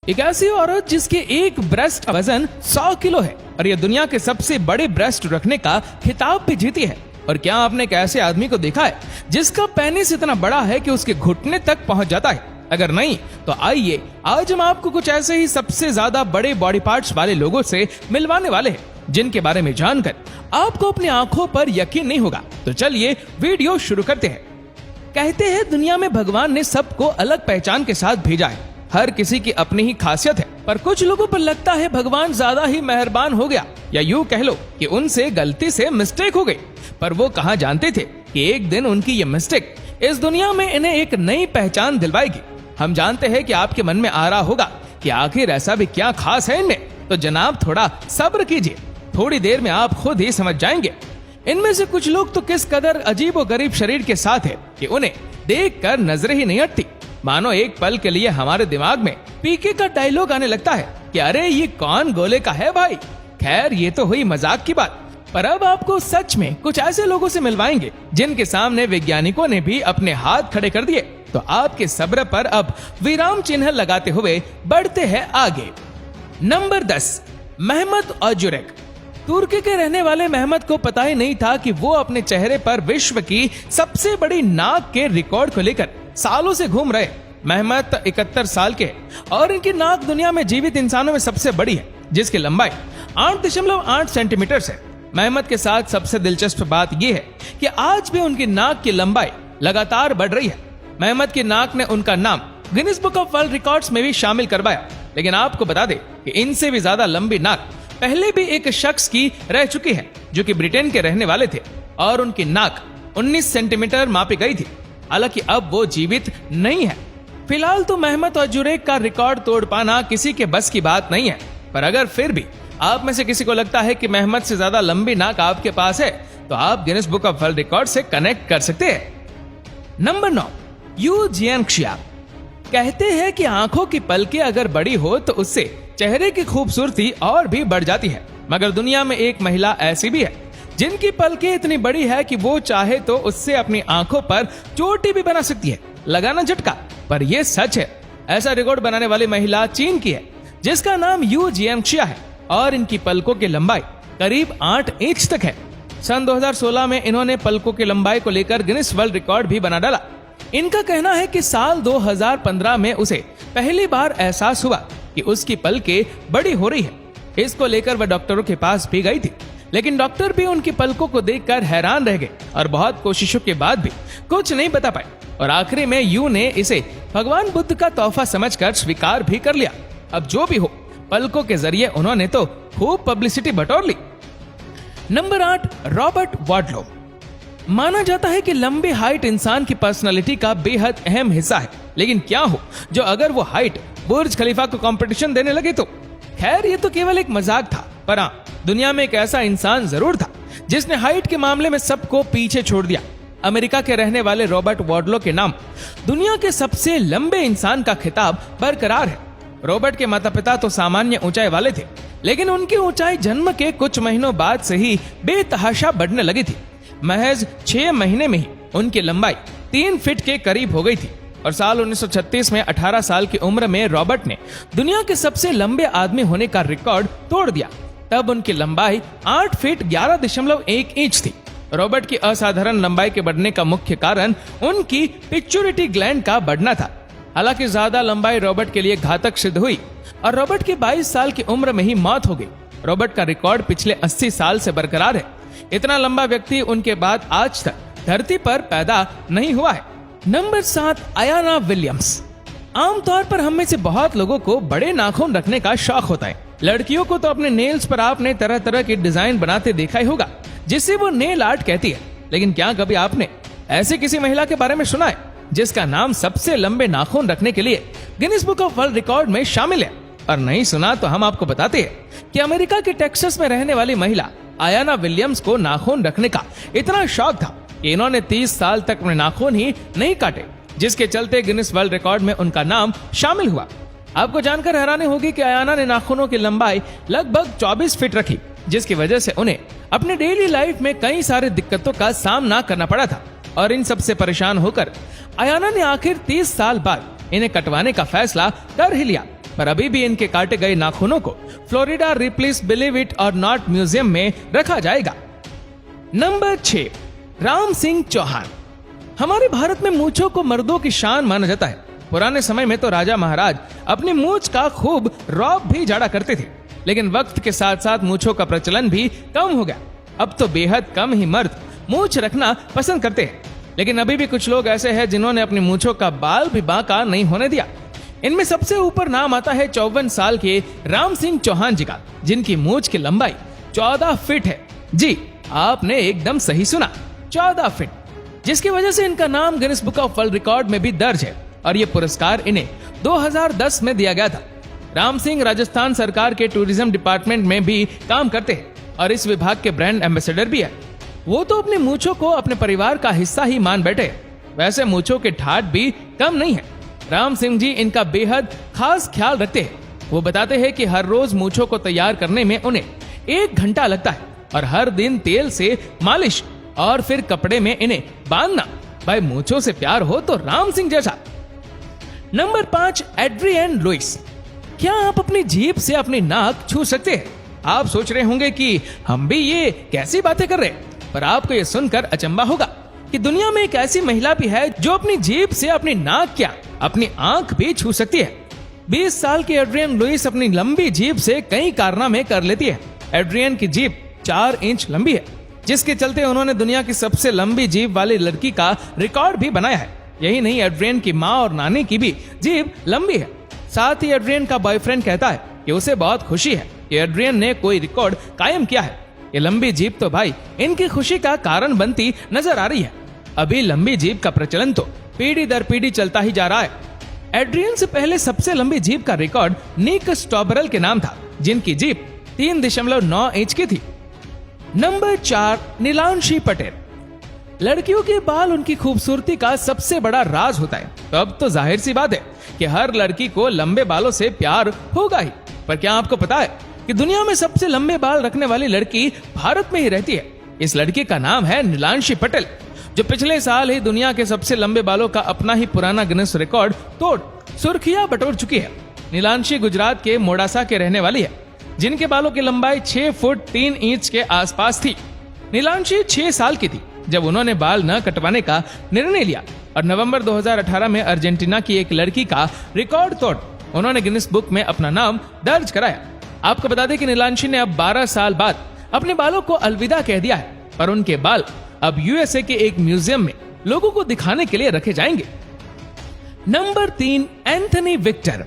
एक ऐसी औरत जिसके एक ब्रेस्ट का वजन 100 किलो है और ये दुनिया के सबसे बड़े ब्रेस्ट रखने का खिताब भी जीती है। और क्या आपने एक ऐसे आदमी को देखा है जिसका पेनिस इतना बड़ा है कि उसके घुटने तक पहुंच जाता है? अगर नहीं तो आइए आज हम आपको कुछ ऐसे ही सबसे ज्यादा बड़े बॉडी पार्ट्स वाले लोगों से मिलवाने वाले हैं जिनके बारे में जानकर आपको अपनी आंखों पर यकीन नहीं होगा। तो चलिए वीडियो शुरू करते हैं। कहते हैं दुनिया में भगवान ने सबको अलग पहचान के साथ भेजा है, हर किसी की अपनी ही खासियत है, पर कुछ लोगों पर लगता है भगवान ज्यादा ही मेहरबान हो गया, या यूं कह लो कि उनसे गलती से मिस्टेक हो गई। पर वो कहाँ जानते थे कि एक दिन उनकी ये मिस्टेक इस दुनिया में इन्हें एक नई पहचान दिलवाएगी। हम जानते हैं कि आपके मन में आ रहा होगा कि आखिर ऐसा भी क्या खास है इनमें, तो जनाब थोड़ा सब्र कीजिए, थोड़ी देर में आप खुद ही समझ जाएंगे। इनमें से कुछ लोग तो किस कदर अजीब और गरीब शरीर के साथ है कि उन्हें देखकर नजरें ही नहीं हटती। मानो एक पल के लिए हमारे दिमाग में पीके का डायलॉग आने लगता है कि अरे ये कौन गोले का है भाई। खैर ये तो हुई मजाक की बात, पर अब आपको सच में कुछ ऐसे लोगों से मिलवाएंगे जिनके सामने वैज्ञानिकों ने भी अपने हाथ खड़े कर दिए। तो आपके सब्र पर अब विराम चिन्ह लगाते हुए बढ़ते हैं आगे। नंबर 10, मेहमत ओजुरेक। तुर्की के रहने वाले मेहमत को पता ही नहीं था कि वो अपने चेहरे पर विश्व की सबसे बड़ी नाक के रिकॉर्ड को लेकर सालों से घूम रहे। मेहमत 71 साल के और इनकी नाक दुनिया में जीवित इंसानों में सबसे बड़ी है, जिसकी लंबाई 8.8 सेंटीमीटर है। मेहमत के साथ सबसे दिलचस्प बात यह है कि आज भी उनकी नाक की लंबाई लगातार बढ़ रही है। मेहमत की नाक ने उनका नाम Guinness book of world records में भी शामिल करवाया। लेकिन आपको बता दें कि इनसे भी ज्यादा लंबी नाक पहले भी एक शख्स की रह चुकी है जो कि ब्रिटेन के रहने वाले थे और उनकी नाक 19 सेंटीमीटर मापी गई थी। हालांकि अब वो जीवित नहीं है। फिलहाल तो मेहमत ओजुरेक का रिकॉर्ड तोड़ पाना किसी के बस की बात नहीं है, पर अगर फिर भी आप में से किसी को लगता है कि मेहमत से ज्यादा लंबी नाक आपके पास है तो आप Guinness book of world record से कनेक्ट कर सकते हैं। Number 9, Yu Jianxia. कहते हैं कि आंखों की पलकें अगर बड़ी हो तो उससे चेहरे की खूबसूरती और भी बढ़ जाती है, मगर दुनिया में एक महिला ऐसी भी है जिनकी पलकें इतनी बड़ी है कि वो चाहे तो उससे अपनी आंखों पर चोटी भी बना सकती है, लगाना झटका। पर यह सच है। ऐसा रिकॉर्ड बनाने वाली महिला चीन की है जिसका नाम यू जियांगशिया है और इनकी पलकों की लंबाई करीब 8 इंच तक है। सन 2016 में इन्होंने पलकों की लंबाई को लेकर गिनीज वर्ल्ड रिकॉर्ड भी बना डाला। इनका कहना है कि साल 2015 में उसे पहली बार एहसास हुआ कि उसकी पलकें बड़ी हो रही है। इसको लेकर वह डॉक्टरों के पास भी गई थी, लेकिन डॉक्टर भी उनकी पलकों को देखकर हैरान रह गए और बहुत कोशिशों के बाद भी कुछ नहीं बता पाए। और आखिरी में यू ने इसे भगवान बुद्ध का तोहफा समझकर स्वीकार भी कर लिया। अब जो भी हो, पलकों के जरिए उन्होंने तो खूब पब्लिसिटी बटोर ली। नंबर 8, रॉबर्ट वाडलो। माना जाता है कि लंबी हाइट इंसान की पर्सनालिटी का बेहद अहम हिस्सा है, लेकिन क्या हो जो अगर वो हाइट बुर्ज खलीफा को कंपटीशन देने लगे तो? खैर ये तो केवल एक मजाक था, पर हाँ, दुनिया में एक ऐसा इंसान जरूर था जिसने हाइट के मामले में सबको पीछे छोड़ दिया। अमेरिका के रहने वाले रॉबर्ट वाडलो के नाम दुनिया के सबसे लंबे इंसान का खिताब बरकरार है। रॉबर्ट के माता पिता तो सामान्य ऊंचाई वाले थे, लेकिन उनकी ऊंचाई जन्म के कुछ महीनों बाद से ही बेतहाशा बढ़ने लगी थी। महज 6 महीने में ही उनकी लंबाई 3 फीट के करीब हो गई थी और साल 1936 में 18 साल की उम्र में रॉबर्ट ने दुनिया के सबसे लंबे आदमी होने का रिकॉर्ड तोड़ दिया। तब उनकी लंबाई 8 फीट 11.1 इंच थी। रॉबर्ट की असाधारण लंबाई के बढ़ने का मुख्य कारण उनकी पिट्यूटरी ग्लैंड का बढ़ना था। हालांकि ज्यादा लंबाई रॉबर्ट के लिए घातक सिद्ध हुई और रॉबर्ट की 22 साल की उम्र में ही मौत हो गई। रॉबर्ट का रिकॉर्ड पिछले 80 साल से बरकरार है। इतना लंबा व्यक्ति उनके बाद आज तक धरती पर पैदा नहीं हुआ है। Number 7, Ayana Williams. आमतौर पर हम में से बहुत लोगों को बड़े नाखून रखने का शौक होता है। लड़कियों को तो अपने नेल्स पर आपने तरह तरह की डिजाइन बनाते देखा ही होगा, जिसे वो नेल आर्ट कहती है। लेकिन क्या कभी आपने ऐसी किसी महिला के बारे में सुना है जिसका नाम सबसे लंबे नाखून रखने के लिए Guinness book of world record में शामिल है? और नहीं सुना तो हम आपको बताते हैं कि अमेरिका के टेक्सास में रहने वाली महिला अयाना विलियम्स को नाखून रखने का इतना शौक था कि इन्होंने 30 साल तक अपने नाखून ही नहीं काटे, जिसके चलते गिनीज वर्ल्ड रिकॉर्ड में उनका नाम शामिल हुआ। आपको जानकर हैरानी होगी कि अयाना ने नाखूनों की लंबाई लगभग 24 फीट रखी, जिसकी वजह से उन्हें अपने डेली लाइफ में कई सारी दिक्कतों का सामना करना पड़ा था। और इन सबसे परेशान होकर अयाना ने आखिर 30 साल बाद इन्हें कटवाने का फैसला कर ही लिया। पर अभी भी इनके काटे गए नाखूनों को फ्लोरिडा रिप्लेस बिलीव इट और नॉट म्यूजियम में रखा जाएगा। नंबर 6, राम सिंह चौहान। हमारे भारत में मूंछों को मर्दों की शान माना जाता है। पुराने समय में तो राजा महाराज अपनी मूंछ का खूब रौब भी झाड़ा करते थे, लेकिन वक्त के साथ साथ मूंछों का प्रचलन भी कम हो गया। अब तो बेहद कम ही मर्द मूंछ रखना पसंद करते हैं, लेकिन अभी भी कुछ लोग ऐसे हैं जिन्होंने अपनी मूंछों का बाल भी बांका नहीं होने दिया। इनमें सबसे ऊपर नाम आता है 54 साल के राम सिंह चौहान जी का, जिनकी मूंछ की लंबाई 14 फीट है। जी, आपने एकदम सही सुना, 14 फीट, जिसकी वजह से इनका नाम Guinness book of world record में भी दर्ज है और ये पुरस्कार इन्हें 2010 में दिया गया था। राम सिंह राजस्थान सरकार के टूरिज्म डिपार्टमेंट में भी काम करते हैं और इस विभाग के ब्रांड एम्बेसडर भी है। वो तो अपनी मूंछों को अपने परिवार का हिस्सा ही मान बैठे। वैसे मूंछों के ठाठ भी कम नहीं है। राम सिंह जी इनका बेहद खास ख्याल रखते हैं। वो बताते हैं कि हर रोज मूंछों को तैयार करने में उन्हें 1 घंटा लगता है और हर दिन तेल से मालिश और फिर कपड़े में इन्हें बांधना। भाई, मूंछों से प्यार हो तो राम सिंह जैसा। Number 5, Adrian Lewis. क्या आप अपनी जीभ से अपनी नाक छू सकते हैं? आप सोच रहे होंगे कि हम भी ये कैसी बातें कर रहे हैं, पर आपको ये सुनकर अचंभा होगा कि दुनिया में एक ऐसी महिला भी है जो अपनी जीभ से अपनी नाक क्या अपनी आंख भी छू सकती है। 20 साल की एड्रियन लुइस अपनी लंबी जीभ से कई कारनामे कर लेती है। एड्रियन की जीभ 4 इंच लंबी है, जिसके चलते उन्होंने दुनिया की सबसे लंबी जीभ वाली लड़की का रिकॉर्ड भी बनाया है। यही नहीं, एड्रियन की माँ और नानी की भी जीभ लंबी है। साथ ही एड्रियन का बॉयफ्रेंड कहता है कि उसे बहुत खुशी है कि एड्रियन ने कोई रिकॉर्ड कायम किया है। ये लंबी जीभ तो भाई इनकी खुशी का कारण बनती नजर आ रही है। अभी लंबी जीभ का प्रचलन तो पीढ़ी दर पीढ़ी चलता ही जा रहा है। एड्रियन से पहले सबसे लंबी जीभ का रिकॉर्ड निक स्टॉबरल के नाम था, जिनकी जीभ 3.9 इंच की थी। नंबर 4, नीलांशी पटेल। लड़कियों के बाल उनकी खूबसूरती का सबसे बड़ा राज होता है, तो अब तो जाहिर सी बात है कि हर लड़की को लंबे बालों से प्यार होगा ही। पर क्या आपको पता है कि दुनिया में सबसे लंबे बाल रखने वाली लड़की भारत में ही रहती है? इस लड़की का नाम है नीलांशी पटेल, जो पिछले साल ही दुनिया के सबसे लंबे बालों का अपना ही पुराना गिनीज रिकॉर्ड तोड़ सुर्खियां बटोर चुकी है। नीलांशी गुजरात के मोडासा के रहने वाली है, जिनके बालों की लंबाई 6 फुट 3 इंच के आसपास थी। नीलांशी 6 साल की थी जब उन्होंने बाल न कटवाने का निर्णय लिया और नवंबर 2018 में अर्जेंटीना की एक लड़की का रिकॉर्ड तोड़ उन्होंने गिनीज बुक में अपना नाम दर्ज कराया। आपको बता दें कि नीलांशी ने अब 12 साल बाद अपने बालों को अलविदा कह दिया है, पर उनके बाल अब यूएसए के एक म्यूजियम में लोगों को दिखाने के लिए रखे जाएंगे। Number 3, Anthony Victor.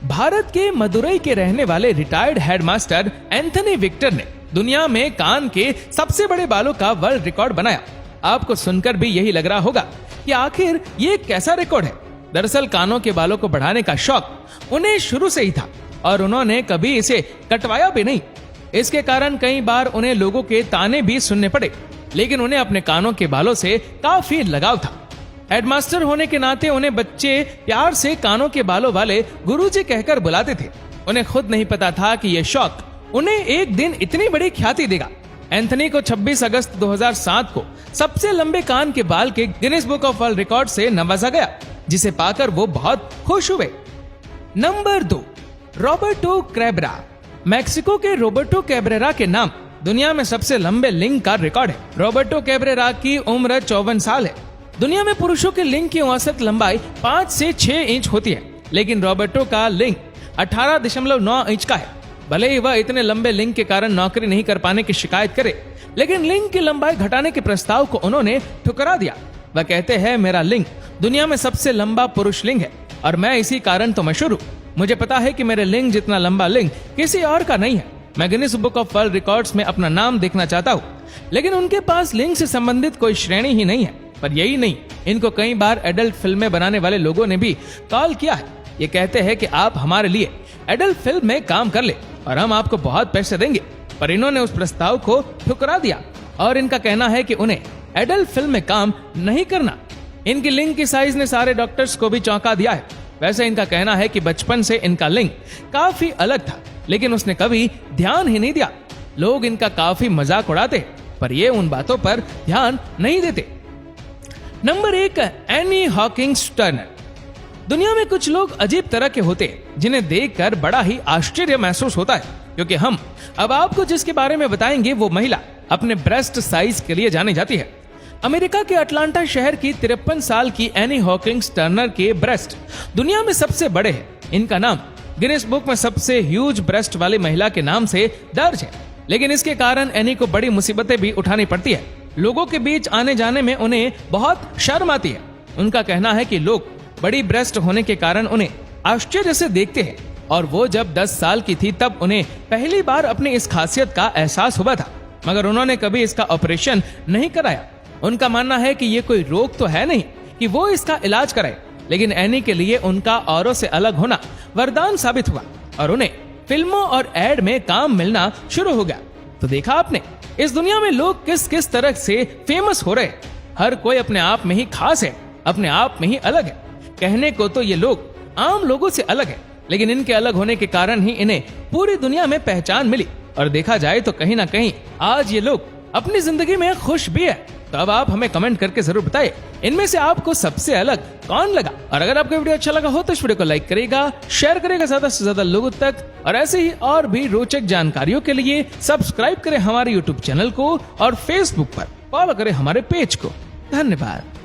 भारत के मदुरई के रहने वाले रिटायर्ड हेडमास्टर एंथनी विक्टर ने दुनिया में कान के सबसे बड़े बालों का वर्ल्ड रिकॉर्ड बनाया। आपको सुनकर भी यही लग रहा होगा कि आखिर ये कैसा रिकॉर्ड है। दरअसल कानों के बालों को बढ़ाने का शौक उन्हें शुरू से ही था और उन्होंने कभी इसे कटवाया भी नहीं। इसके कारण कई बार उन्हें लोगों के ताने भी सुनने पड़े, लेकिन उन्हें अपने कानों के बालों से काफी लगाव था। हेडमास्टर होने के नाते उन्हें बच्चे प्यार से कानों के बालों वाले गुरुजी कहकर बुलाते थे। उन्हें खुद नहीं पता था कि यह शौक उन्हें एक दिन इतनी बड़ी ख्याति देगा। एंथनी को 26 अगस्त 2007 को सबसे लंबे कान के बाल के Guinness book of world record से नवाजा गया, जिसे पाकर वो बहुत खुश हुए। Number 2, Roberto Cabrera. मैक्सिको के रोबर्टो कैब्रेरा के नाम दुनिया में सबसे लंबे लिंग का रिकॉर्ड है। रॉबर्टो कैब्रेरा की उम्र 54 साल है। दुनिया में पुरुषों के लिंग की औसत लंबाई 5 से 6 इंच होती है, लेकिन रॉबर्टो का लिंग 18.9 इंच का है। भले ही वह इतने लंबे लिंग के कारण नौकरी नहीं कर पाने की शिकायत करे, लेकिन लिंग की लंबाई घटाने के प्रस्ताव को उन्होंने ठुकरा दिया। वह कहते हैं, मेरा लिंग दुनिया में सबसे लंबा पुरुष लिंग है और मैं इसी कारण तो मशहूर हूँ। मुझे पता है कि मेरे लिंग जितना लंबा लिंग किसी और का नहीं है। मैं Guinness book of world records में अपना नाम देखना चाहता हूँ, लेकिन उनके पास लिंग से संबंधित कोई श्रेणी ही नहीं है। पर यही नहीं, इनको कई बार एडल्ट फिल्में बनाने वाले लोगों ने भी कॉल किया है। ये कहते हैं कि आप हमारे लिए एडल्ट फिल्म में काम कर ले और हम आपको बहुत पैसे देंगे, पर इन्होंने उस प्रस्ताव को ठुकरा दिया और इनका कहना है कि उन्हें एडल्ट फिल्म में काम नहीं करना। इनकी लिंग की साइज ने सारे डॉक्टर्स को भी चौंका दिया है। वैसे इनका कहना है कि बचपन से इनका लिंग काफी अलग था, लेकिन उसने कभी ध्यान ही नहीं दिया। लोग इनका काफी मजाक उड़ाते, पर ये उन बातों पर ध्यान नहीं देते। Number 1, any Hawkins Turner. दुनिया में कुछ लोग अजीब तरह के होते हैं जिन्हें देखकर बड़ा ही आश्चर्य महसूस होता है, क्योंकि हम अब आपको जिसके बारे में बताएंगे वो महिला अपने ब्रेस्ट साइज के लिए जानी जाती है। अमेरिका के अटलांटा शहर की 53 साल की एनी हॉकिंग्स टर्नर के ब्रेस्ट दुनिया में सबसे बड़े हैं। इनका नाम गिनीज बुक में सबसे ह्यूज ब्रेस्ट वाली महिला के नाम से दर्ज है, लेकिन इसके कारण एनी को बड़ी मुसीबतें भी उठानी पड़ती है। लोगों के बीच आने जाने में उन्हें बहुत शर्म आती है। उनका कहना है कि लोग बड़ी ब्रेस्ट होने के कारण उन्हें आश्चर्य से देखते हैं, और वो जब 10 साल की थी तब उन्हें पहली बार अपनी इस खासियत का एहसास हुआ था, मगर उन्होंने कभी इसका ऑपरेशन नहीं कराया। उनका मानना है कि ये कोई रोग तो है नहीं कि वो इसका इलाज कराए, लेकिन एनी के लिए उनका औरों से अलग होना वरदान साबित हुआ और उन्हें फिल्मों और एड में काम मिलना शुरू हो गया। तो देखा आपने, इस दुनिया में लोग किस किस तरह से फेमस हो रहे हैं। हर कोई अपने आप में ही खास है, अपने आप में ही अलग है। कहने को तो ये लोग आम लोगों से अलग है, लेकिन इनके अलग होने के कारण ही इन्हें पूरी दुनिया में पहचान मिली। और देखा जाए तो कहीं ना कहीं आज ये लोग अपनी जिंदगी में खुश भी है। तो अब आप हमें कमेंट करके जरूर बताएं, इनमें से आपको सबसे अलग कौन लगा। और अगर आपको वीडियो अच्छा लगा हो तो इस वीडियो को लाइक करेगा, शेयर करेगा ज्यादा से ज्यादा लोगों तक, और ऐसे ही और भी रोचक जानकारियों के लिए सब्सक्राइब करें हमारे यूट्यूब चैनल को और फेसबुक पर फॉलो करें हमारे पेज को। धन्यवाद।